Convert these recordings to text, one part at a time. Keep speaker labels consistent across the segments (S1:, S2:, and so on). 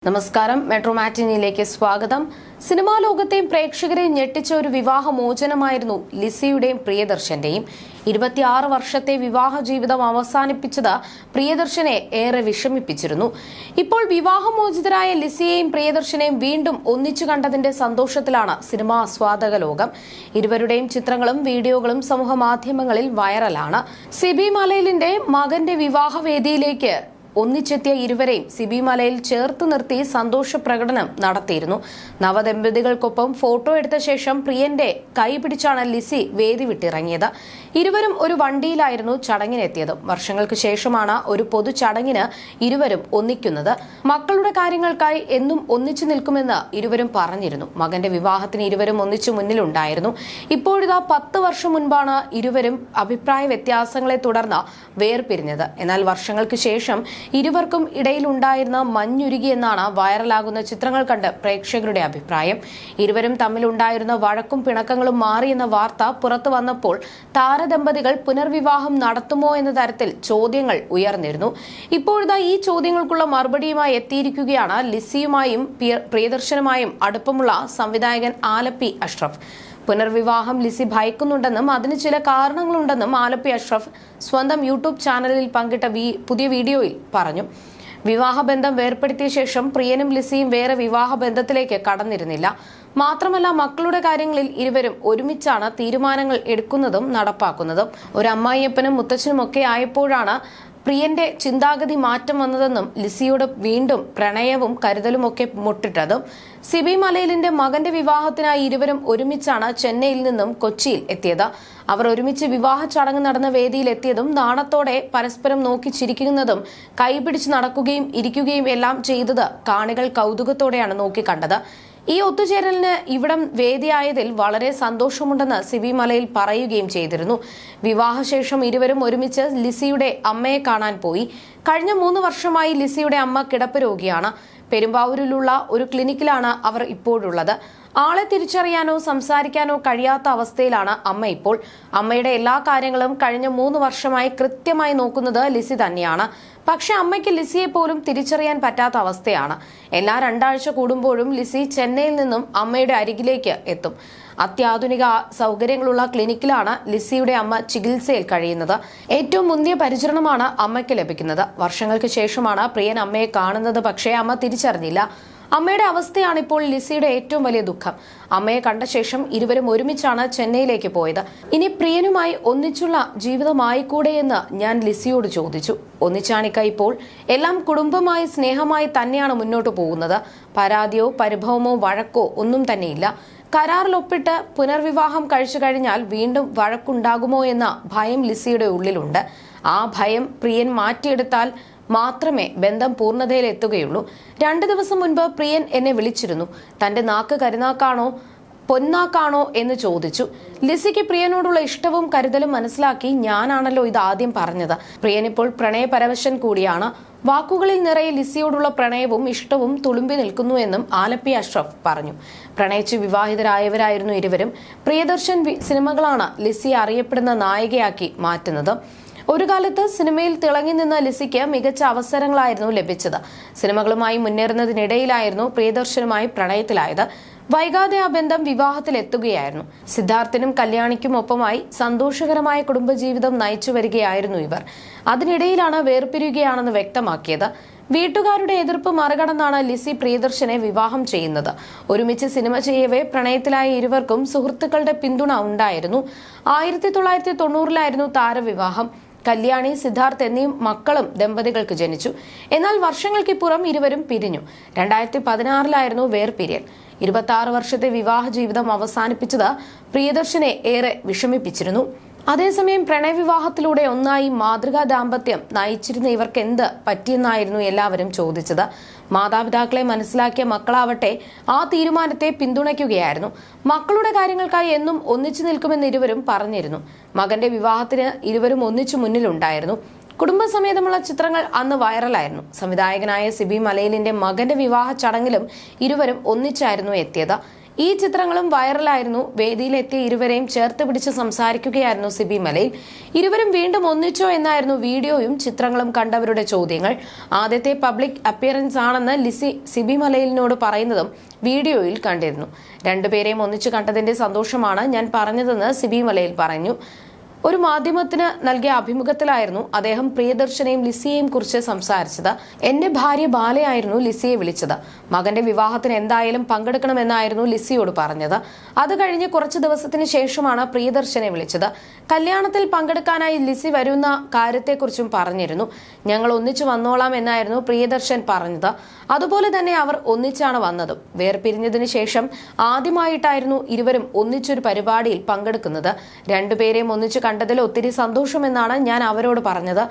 S1: നമസ്കാരം. മെട്രോ മാറ്റിനിയിലേക്ക് സ്വാഗതം. സിനിമാ ലോകത്തെയും പ്രേക്ഷകരെയും ഞെട്ടിച്ച ഒരു വിവാഹ മോചനമായിരുന്നു ലിസിയുടെയും പ്രിയദർശന്റെയും. 26 വർഷത്തെ വിവാഹ ജീവിതം അവസാനിപ്പിച്ചത് പ്രിയദർശനെ ഏറെ വിഷമിപ്പിച്ചിരുന്നു. ഇപ്പോൾ വിവാഹമോചിതരായ ലിസിയെയും പ്രിയദർശനെയും വീണ്ടും ഒന്നിച്ചു കണ്ടതിന്റെ സന്തോഷത്തിലാണ് സിനിമാ ആസ്വാദക ലോകം. ഇരുവരുടെയും ചിത്രങ്ങളും വീഡിയോകളും സമൂഹ മാധ്യമങ്ങളിൽ വൈറലാണ്. സിബി മലയിലിന്റെ മകന്റെ വിവാഹവേദിയിലേക്ക് ഒന്നിച്ചെത്തിയ ഇരുവരെയും സിബി മലയിൽ ചേർത്ത് നിർത്തി സന്തോഷ പ്രകടനം നടത്തിയിരുന്നു. നവദമ്പതികൾക്കൊപ്പം ഫോട്ടോ എടുത്ത ശേഷം പ്രിയന്റെ കൈ പിടിച്ചാണ് ലിസി വേദി വിട്ടിറങ്ങിയത്. ഇരുവരും ഒരു വണ്ടിയിലായിരുന്നു ചടങ്ങിനെത്തിയത്. വർഷങ്ങൾക്ക് ശേഷമാണ് ഒരു പൊതു ചടങ്ങിന് ഇരുവരും ഒന്നിക്കുന്നത്. മക്കളുടെ കാര്യങ്ങൾക്കായി എന്നും ഒന്നിച്ചു നിൽക്കുമെന്ന് ഇരുവരും പറഞ്ഞിരുന്നു. മകന്റെ വിവാഹത്തിന് ഇരുവരും ഒന്നിച്ചു മുന്നിലുണ്ടായിരുന്നു. ഇപ്പോഴിതാ 10 വർഷം മുൻപാണ് ഇരുവരും അഭിപ്രായ വ്യത്യാസങ്ങളെ തുടർന്ന് വേർപിരിഞ്ഞത്. എന്നാൽ വർഷങ്ങൾക്ക് ശേഷം ഇരുവർക്കും ഇടയിലുണ്ടായിരുന്ന മഞ്ഞുരുകി എന്നാണ് വൈറലാകുന്ന ചിത്രങ്ങൾ കണ്ട് പ്രേക്ഷകരുടെ അഭിപ്രായം. ഇരുവരും തമ്മിലുണ്ടായിരുന്ന വഴക്കും പിണക്കങ്ങളും മാറിയെന്ന വാർത്ത പുറത്തു വന്നപ്പോൾ താരദമ്പതികൾ പുനർവിവാഹം നടത്തുമോ എന്ന തരത്തിൽ ചോദ്യങ്ങൾ ഉയർന്നിരുന്നു. ഇപ്പോഴത്തെ ഈ ചോദ്യങ്ങൾക്കുള്ള മറുപടിയുമായി എത്തിയിരിക്കുകയാണ് ലിസിയുമായും പ്രിയദർശനുമായും അടുപ്പമുള്ള സംവിധായകൻ ആലപ്പി അഷ്റഫ്. പുനർവിവാഹം ലിസി ഭയക്കുന്നുണ്ടെന്നും അതിന് ചില കാരണങ്ങളുണ്ടെന്നും ആലപ്പി അഷ്റഫ് സ്വന്തം യൂട്യൂബ് ചാനലിൽ പങ്കിട്ട പുതിയ വീഡിയോയിൽ പറഞ്ഞു. വിവാഹബന്ധം വേർപ്പെടുത്തിയ ശേഷം പ്രിയനും ലിസിയും വേറെ വിവാഹബന്ധത്തിലേക്ക് കടന്നിരുന്നില്ല. മാത്രമല്ല, മക്കളുടെ കാര്യങ്ങളിൽ ഇരുവരും ഒരുമിച്ചാണ് തീരുമാനങ്ങൾ എടുക്കുന്നതും നടപ്പാക്കുന്നതും. ഒരു അമ്മായിയപ്പനും മുത്തച്ഛനും ഒക്കെ ആയപ്പോഴാണ് പ്രിയന്റെ ചിന്താഗതി മാറ്റം വന്നതെന്നും ലിസിയോട് വീണ്ടും പ്രണയവും കരുതലുമൊക്കെ മുട്ടിട്ടതും. സിബി മലയിലിന്റെ മകന്റെ വിവാഹത്തിനായി ഇരുവരും ഒരുമിച്ചാണ് ചെന്നൈയിൽ നിന്നും കൊച്ചിയിൽ എത്തിയത്. അവർ ഒരുമിച്ച് വിവാഹ ചടങ്ങ് നടന്ന വേദിയിൽ എത്തിയതും നാണത്തോടെ പരസ്പരം നോക്കി ചിരിക്കുന്നതും കൈപിടിച്ച് നടക്കുകയും ഇരിക്കുകയും എല്ലാം ചെയ്തത് കാണികൾ കൗതുകത്തോടെയാണ് നോക്കിക്കണ്ടത്. ഈ ഒത്തുചേരലിന് ഇവിടം വേദിയായതിൽ വളരെ സന്തോഷമുണ്ടെന്ന് സിബി മലയിൽ പറയുകയും ചെയ്തിരുന്നു. വിവാഹശേഷം ഇരുവരും ഒരുമിച്ച് ലിസിയുടെ അമ്മയെ കാണാൻ പോയി. കഴിഞ്ഞ 3 വർഷമായി ലിസിയുടെ അമ്മ കിടപ്പ് രോഗിയാണ്. പെരുമ്പാവൂരിലുള്ള ഒരു ക്ലിനിക്കിലാണ് അവർ ഇപ്പോഴുള്ളത്. ആളെ തിരിച്ചറിയാനോ സംസാരിക്കാനോ കഴിയാത്ത അവസ്ഥയിലാണ് അമ്മ ഇപ്പോൾ. അമ്മയുടെ എല്ലാ കാര്യങ്ങളും കഴിഞ്ഞ 3 വർഷമായി കൃത്യമായി നോക്കുന്നത് ലിസി തന്നെയാണ്. പക്ഷെ അമ്മയ്ക്ക് ലിസിയെ പോലും തിരിച്ചറിയാൻ പറ്റാത്ത അവസ്ഥയാണ്. എല്ലാ 2 ആഴ്ച കൂടുമ്പോഴും ലിസി ചെന്നൈയിൽ നിന്നും അമ്മയുടെ അരികിലേക്ക് എത്തും. അത്യാധുനിക സൗകര്യങ്ങളുള്ള ക്ലിനിക്കിലാണ് ലിസിയുടെ അമ്മ ചികിത്സയിൽ കഴിയുന്നത്. ഏറ്റവും മുന്തിയ പരിചരണമാണ് അമ്മയ്ക്ക് ലഭിക്കുന്നത്. വർഷങ്ങൾക്ക് ശേഷമാണ് പ്രിയൻ അമ്മയെ കാണുന്നത്. പക്ഷേ അമ്മ തിരിച്ചറിഞ്ഞില്ല. അമ്മയുടെ അവസ്ഥയാണ് ഇപ്പോൾ ലിസിയുടെ ഏറ്റവും വലിയ ദുഃഖം. അമ്മയെ കണ്ട ശേഷം ഇരുവരും ഒരുമിച്ചാണ് ചെന്നൈയിലേക്ക് പോയത്. ഇനി പ്രിയനുമായി ഒന്നിച്ചുള്ള ജീവിതമായിക്കൂടെ എന്ന് ഞാൻ ലിസിയോട് ചോദിച്ചു. ഒന്നിച്ചാണിക്ക ഇപ്പോൾ എല്ലാം കുടുംബമായി സ്നേഹമായി തന്നെയാണ് മുന്നോട്ട് പോകുന്നത്. പരാതിയോ പരിഭവമോ വഴക്കോ ഒന്നും തന്നെയില്ല. കരാറിലൊപ്പിട്ട് പുനർവിവാഹം കഴിച്ചു കഴിഞ്ഞാൽ വീണ്ടും വഴക്കുണ്ടാകുമോ എന്ന ഭയം ലിസിയുടെ ഉള്ളിലുണ്ട്. ആ ഭയം പ്രിയൻ മാറ്റിയെടുത്താൽ മാത്രമേ ബന്ധം പൂർണ്ണതയിലെത്തുകയുള്ളൂ. 2 ദിവസം മുൻപ് പ്രിയൻ എന്നെ വിളിച്ചിരുന്നു. തന്റെ നാക്ക് കരിനാക്കാണോ പൊന്നാക്കാണോ എന്ന് ചോദിച്ചു. ലിസിക്ക് പ്രിയനോടുള്ള ഇഷ്ടവും കരുതലും മനസ്സിലാക്കി ഞാനാണല്ലോ ഇത് ആദ്യം പറഞ്ഞത്. പ്രിയൻ ഇപ്പോൾ പ്രണയപരവശൻ കൂടിയാണ്. വാക്കുകളിൽ നിറയെ ലിസിയോടുള്ള പ്രണയവും ഇഷ്ടവും തുളുമ്പി നിൽക്കുന്നുവെന്നും ആലപ്പി അഷ്റഫ് പറഞ്ഞു. പ്രണയിച്ച് വിവാഹിതരായവരായിരുന്നു ഇരുവരും. പ്രിയദർശൻ സിനിമകളാണ് ലിസിയെ അറിയപ്പെടുന്ന നായികയാക്കി മാറ്റുന്നത്. ഒരു കാലത്ത് സിനിമയിൽ തിളങ്ങി നിന്ന ലിസിക്ക് മികച്ച അവസരങ്ങളായിരുന്നു ലഭിച്ചത്. സിനിമകളുമായി മുന്നേറുന്നതിനിടയിലായിരുന്നു പ്രിയദർശനുമായി പ്രണയത്തിലായത്. വൈകാതെ ആ ബന്ധം വിവാഹത്തിലെത്തുകയായിരുന്നു. സിദ്ധാർത്ഥിനും കല്യാണിക്കും ഒപ്പമായി സന്തോഷകരമായ കുടുംബജീവിതം നയിച്ചു വരികയായിരുന്നു ഇവർ. അതിനിടയിലാണ് വേർപിരിയുകയാണെന്ന് വ്യക്തമാക്കിയത്. വീട്ടുകാരുടെ എതിർപ്പ് മറികടന്നാണ് ലിസി പ്രിയദർശനെ വിവാഹം ചെയ്യുന്നത്. ഒരുമിച്ച് സിനിമ ചെയ്യവേ പ്രണയത്തിലായ ഇരുവർക്കും സുഹൃത്തുക്കളുടെ പിന്തുണ ഉണ്ടായിരുന്നു. 1990-ലായിരുന്നു താരവിവാഹം. കല്യാണി, സിദ്ധാർത്ഥ് എന്നീ മക്കളും ദമ്പതികൾക്ക് ജനിച്ചു. എന്നാൽ വർഷങ്ങൾക്കിപ്പുറം ഇരുവരും പിരിഞ്ഞു. 2016-ലായിരുന്നു വേർപിരിയൽ. 26 വർഷത്തെ വിവാഹ ജീവിതം അവസാനിപ്പിച്ചത് പ്രിയദർശനെ ഏറെ വിഷമിപ്പിച്ചിരുന്നു. അതേസമയം പ്രണയവിവാഹത്തിലൂടെ ഒന്നായി മാതൃകാ ദാമ്പത്യം നയിച്ചിരുന്ന ഇവർക്ക് എന്ത് പറ്റിയെന്നായിരുന്നു എല്ലാവരും ചോദിച്ചത്. മാതാപിതാക്കളെ മനസ്സിലാക്കിയ മക്കളാവട്ടെ ആ തീരുമാനത്തെ പിന്തുണയ്ക്കുകയായിരുന്നു. മക്കളുടെ കാര്യങ്ങൾക്കായി എന്നും ഒന്നിച്ചു നിൽക്കുമെന്ന് ഇരുവരും പറഞ്ഞിരുന്നു. മകന്റെ വിവാഹത്തിന് ഇരുവരും ഒന്നിച്ചു മുന്നിലുണ്ടായിരുന്നു. കുടുംബസമേതമുള്ള ചിത്രങ്ങൾ അന്ന് വൈറലായിരുന്നു. സംവിധായകനായ സിബി മലയിലിന്റെ മകന്റെ വിവാഹ ചടങ്ങിലും ഇരുവരും ഒന്നിച്ചായിരുന്നു എത്തിയത്. ഈ ചിത്രങ്ങളും വൈറലായിരുന്നു. വേദിയിലെത്തിയ ഇരുവരെയും ചേർത്ത് പിടിച്ച് സംസാരിക്കുകയായിരുന്നു സിബി മലയിൽ. ഇരുവരും വീണ്ടും ഒന്നിച്ചോ എന്നായിരുന്നു വീഡിയോയും ചിത്രങ്ങളും കണ്ടവരുടെ ചോദ്യങ്ങൾ. ആദ്യത്തെ പബ്ലിക് അപ്പിയറൻസ് ആണെന്ന് ലിസി സിബി മലയിലിനോട് പറയുന്നതും വീഡിയോയിൽ കണ്ടിരുന്നു. രണ്ടുപേരെയും ഒന്നിച്ചു കണ്ടതിന്റെ സന്തോഷമാണ് ഞാൻ പറഞ്ഞതെന്ന് സിബി മലയിൽ പറഞ്ഞു. ഒരു മാധ്യമത്തിന് നൽകിയ അഭിമുഖത്തിലായിരുന്നു അദ്ദേഹം പ്രിയദർശനെയും ലിസിയെയും കുറിച്ച് സംസാരിച്ചത്. എന്റെ ഭാര്യ ബാലയായിരുന്നു ലിസിയെ വിളിച്ചത്. മകന്റെ വിവാഹത്തിന് എന്തായാലും പങ്കെടുക്കണമെന്നായിരുന്നു ലിസിയോട് പറഞ്ഞത്. അത് കഴിഞ്ഞ് കുറച്ചു ദിവസത്തിന് ശേഷമാണ് പ്രിയദർശനെ വിളിച്ചത്. കല്യാണത്തിൽ പങ്കെടുക്കാനായി ലിസി വരുന്ന കാര്യത്തെക്കുറിച്ചും പറഞ്ഞിരുന്നു. ഞങ്ങൾ ഒന്നിച്ചു വന്നോളാം എന്നായിരുന്നു പ്രിയദർശൻ പറഞ്ഞത്. അതുപോലെ തന്നെ അവർ ഒന്നിച്ചാണ് വന്നതും. വേർപിരിഞ്ഞതിനു ശേഷം ആദ്യമായിട്ടായിരുന്നു ഇരുവരും ഒന്നിച്ചൊരു പരിപാടിയിൽ പങ്കെടുക്കുന്നത്. രണ്ടുപേരെയും ഒന്നിച്ചു കണ്ടതിൽ ഒത്തിരി സന്തോഷമെന്നാണ് ഞാൻ അവരോട് പറഞ്ഞത്.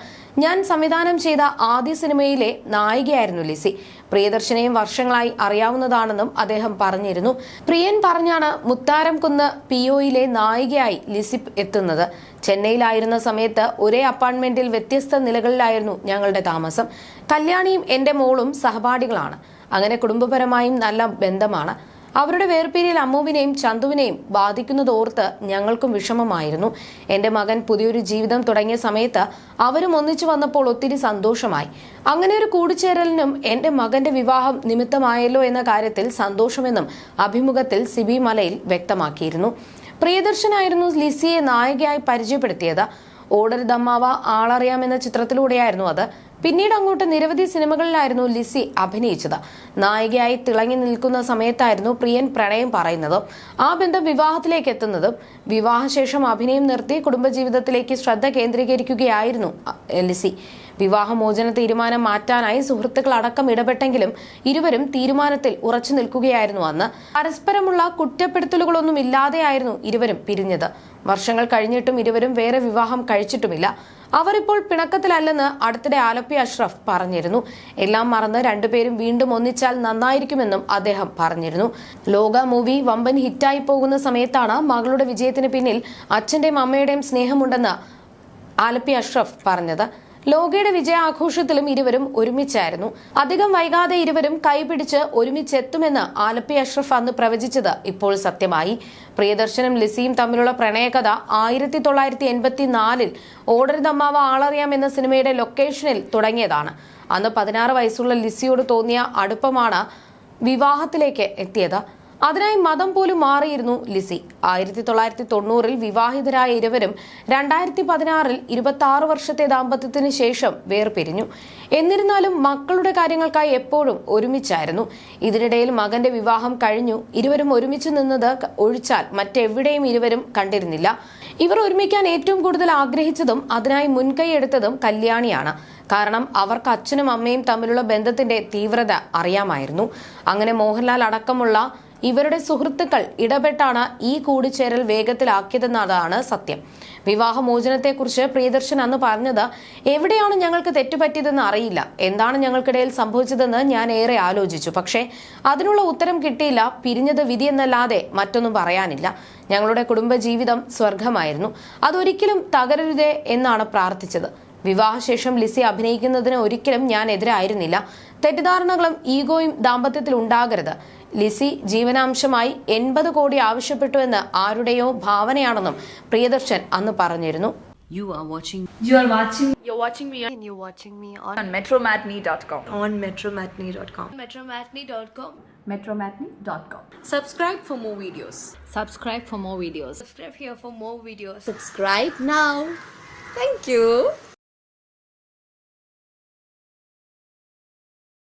S1: ഞാൻ സംവിധാനം ചെയ്ത ആദ്യ സിനിമയിലെ നായികയായിരുന്നു ലിസി. പ്രിയദർശനെയും വർഷങ്ങളായി അറിയാവുന്നതാണെന്നും അദ്ദേഹം പറഞ്ഞിരുന്നു. പ്രിയൻ പറഞ്ഞാണ് മുത്താരംകുന്ന് POയിലെ നായികയായി ലിസി എത്തുന്നത്. ചെന്നൈയിലായിരുന്ന സമയത്ത് ഒരേ അപ്പാർട്ട്മെന്റിൽ വ്യത്യസ്ത നിലകളിലായിരുന്നു ഞങ്ങളുടെ താമസം. കല്യാണിയും എന്റെ മോളും സഹപാഠികളാണ്. അങ്ങനെ കുടുംബപരമായും നല്ല ബന്ധമാണ്. അവരുടെ വേർപിരിയൽ അമ്മുവിനെയും ചന്തുവിനെയും ബാധിക്കുന്നതോർത്ത് ഞങ്ങൾക്കും വിഷമമായിരുന്നു. എന്റെ മകൻ പുതിയൊരു ജീവിതം തുടങ്ങിയ സമയത്ത് അവരും ഒന്നിച്ചു വന്നപ്പോൾ ഒത്തിരി സന്തോഷമായി. അങ്ങനെ ഒരു കൂടിച്ചേരലിനും എന്റെ മകന്റെ വിവാഹം നിമിത്തമായല്ലോ എന്ന കാര്യത്തിൽ സന്തോഷമെന്നും അഭിമുഖത്തിൽ സിബി മലയിൽ വ്യക്തമാക്കിയിരുന്നു. പ്രിയദർശനായിരുന്നു ലിസിയെ നായികയായി പരിചയപ്പെടുത്തിയത്. ഓടരുതമ്മാവ ആളറിയാമെന്ന ചിത്രത്തിലൂടെയായിരുന്നു അത്. പിന്നീട് അങ്ങോട്ട് നിരവധി സിനിമകളിലായിരുന്നു ലിസി അഭിനയിച്ചത്. നായികയായി തിളങ്ങി നിൽക്കുന്ന സമയത്തായിരുന്നു പ്രിയൻ പ്രണയം പറയുന്നതും ആ ബന്ധം വിവാഹത്തിലേക്ക് എത്തുന്നതും. വിവാഹശേഷം അഭിനയം നിർത്തി കുടുംബജീവിതത്തിലേക്ക് ശ്രദ്ധ കേന്ദ്രീകരിക്കുകയായിരുന്നു ലിസി. വിവാഹമോചന തീരുമാനം മാറ്റാനായി സുഹൃത്തുക്കൾ അടക്കം ഇടപെട്ടെങ്കിലും ഇരുവരും തീരുമാനത്തിൽ ഉറച്ചു നിൽക്കുകയായിരുന്നു അന്ന്. പരസ്പരമുള്ള കുറ്റപ്പെടുത്തലുകളൊന്നും ഇല്ലാതെയായിരുന്നു ഇരുവരും പിരിഞ്ഞത്. വർഷങ്ങൾ കഴിഞ്ഞിട്ടും ഇരുവരും വേറെ വിവാഹം കഴിച്ചിട്ടുമില്ല. അവർ ഇപ്പോൾ പിണക്കത്തിലല്ലെന്ന് അടുത്തിടെ ആലപ്പി അഷ്റഫ് പറഞ്ഞിരുന്നു. എല്ലാം മറന്ന് രണ്ടുപേരും വീണ്ടും ഒന്നിച്ചാൽ നന്നായിരിക്കുമെന്നും അദ്ദേഹം പറഞ്ഞിരുന്നു. ലോക മൂവി വമ്പൻ ഹിറ്റായി പോകുന്ന സമയത്താണ് മകളുടെ വിജയത്തിന് പിന്നിൽ അച്ഛന്റെയും അമ്മയുടെയും സ്നേഹമുണ്ടെന്ന് ആലപ്പി അഷ്റഫ് പറഞ്ഞത്. ലോകയുടെ വിജയാഘോഷത്തിലും ഇരുവരും ഒരുമിച്ചായിരുന്നു. അധികം വൈകാതെ ഇരുവരും കൈപിടിച്ച് ഒരുമിച്ചെത്തുമെന്ന് ആലപ്പി അഷ്റഫ് അന്ന് പ്രവചിച്ചത് ഇപ്പോൾ സത്യമായി. പ്രിയദർശനും ലിസിയും തമ്മിലുള്ള പ്രണയകഥ 1984 ഓടരുതമ്മാവ ആളറിയാം എന്ന സിനിമയുടെ ലൊക്കേഷനിൽ തുടങ്ങിയതാണ്. അന്ന് 16 വയസ്സുള്ള ലിസിയോട് തോന്നിയ അടുപ്പമാണ് വിവാഹത്തിലേക്ക് എത്തിയത്. അതിനായി മതം പോലും മാറിയിരുന്നു ലിസി. 1990 വിവാഹിതരായ ഇരുവരും 2016 26 വർഷത്തെ ദാമ്പത്യത്തിന് ശേഷം വേർപിരിഞ്ഞു. എന്നിരുന്നാലും മക്കളുടെ കാര്യങ്ങൾക്കായി എപ്പോഴും ഒരുമിച്ചായിരുന്നു. ഇതിനിടയിൽ മകന്റെ വിവാഹം കഴിഞ്ഞു. ഇരുവരും ഒരുമിച്ച് നിന്നത് ഒഴിച്ചാൽ മറ്റെവിടെയും ഇരുവരും കണ്ടിരുന്നില്ല. ഇവർ ഒരുമിക്കാൻ ഏറ്റവും കൂടുതൽ ആഗ്രഹിച്ചതും അതിനായി മുൻകൈയെടുത്തതും കല്യാണിയാണ്. കാരണം അവർക്ക് അച്ഛനും അമ്മയും തമ്മിലുള്ള ബന്ധത്തിന്റെ തീവ്രത അറിയാമായിരുന്നു. അങ്ങനെ മോഹൻലാൽ അടക്കമുള്ള ഇവരുടെ സുഹൃത്തുക്കൾ ഇടപെട്ടാണ് ഈ കൂടിച്ചേരൽ വേഗത്തിലാക്കിയതെന്നതാണ് സത്യം. വിവാഹമോചനത്തെക്കുറിച്ച് പ്രിയദർശൻ അന്ന് പറഞ്ഞത്, എവിടെയാണ് ഞങ്ങൾക്ക് തെറ്റുപറ്റിയതെന്ന് അറിയില്ല. എന്താണ് ഞങ്ങൾക്കിടയിൽ സംഭവിച്ചതെന്ന് ഞാൻ ഏറെ ആലോചിച്ചു. പക്ഷേ അതിനുള്ള ഉത്തരം കിട്ടിയില്ല. പിരിഞ്ഞത് വിധിയെന്നല്ലാതെ മറ്റൊന്നും പറയാനില്ല. ഞങ്ങളുടെ കുടുംബജീവിതം സ്വർഗമായിരുന്നു. അതൊരിക്കലും തകരരുതേ എന്നാണ് പ്രാർത്ഥിച്ചത്. വിവാഹശേഷം ലിസി അഭിനയിക്കുന്നതിന് ഒരിക്കലും ഞാൻ എതിരായിരുന്നില്ല. തെറ്റിദ്ധാരണകളും ഈഗോയും ദാമ്പത്യത്തിൽ ഉണ്ടാകരുത്. ലിസി ജീവനാംശമായി 80 കോടി ആവശ്യപ്പെട്ടുവെന്ന് ആരുടെയോ ഭാവനയാണെന്നും പ്രിയദർശൻ അന്ന് പറഞ്ഞിരുന്നു.
S2: You're watching me
S3: on metromatney.com.
S2: on metromatney.com.
S3: metromatney.com.
S2: Subscribe for more videos.
S3: Subscribe for more videos.
S2: Subscribe here for more videos.
S3: Subscribe now.
S2: Thank you.